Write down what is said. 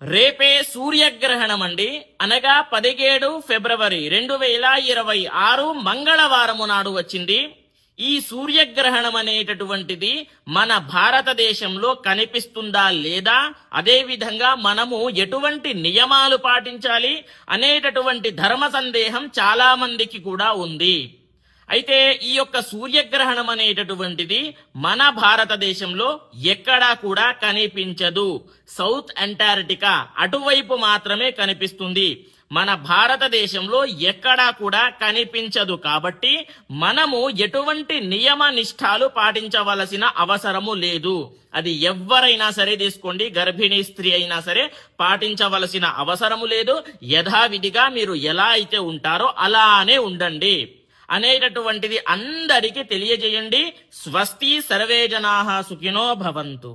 రేపే సూర్యగ్రహణం అండి. అనగా 17 ఫిబ్రవరి 2026 మంగళవారము నాడు వచ్చింది. ఈ సూర్యగ్రహణం అనేటటువంటిది మన భారతదేశంలో కనిపిస్తుందా లేదా, అదే విధంగా మనము ఎటువంటి నియమాలు పాటించాలి అనేటటువంటి ధర్మ సందేహం చాలా మందికి కూడా ఉంది. అయితే ఈ యొక్క సూర్యగ్రహణం అనేటటువంటిది మన భారతదేశంలో ఎక్కడా కూడా కనిపించదు. సౌత్ అంటార్టికా అటువైపు మాత్రమే కనిపిస్తుంది. మన భారతదేశంలో ఎక్కడా కూడా కనిపించదు. కాబట్టి మనము ఎటువంటి నియమ నిష్ఠాలు పాటించవలసిన అవసరము లేదు. అది ఎవరైనా సరే తీసుకోండి, గర్భిణీ స్త్రీ అయినా సరే పాటించవలసిన అవసరము లేదు. యథావిధిగా మీరు ఎలా అయితే ఉంటారో అలానే ఉండండి అనేటటువంటిది అందరికీ తెలియజేయండి. స్వస్తి, సర్వే జనాః సుఖినో భవంతు.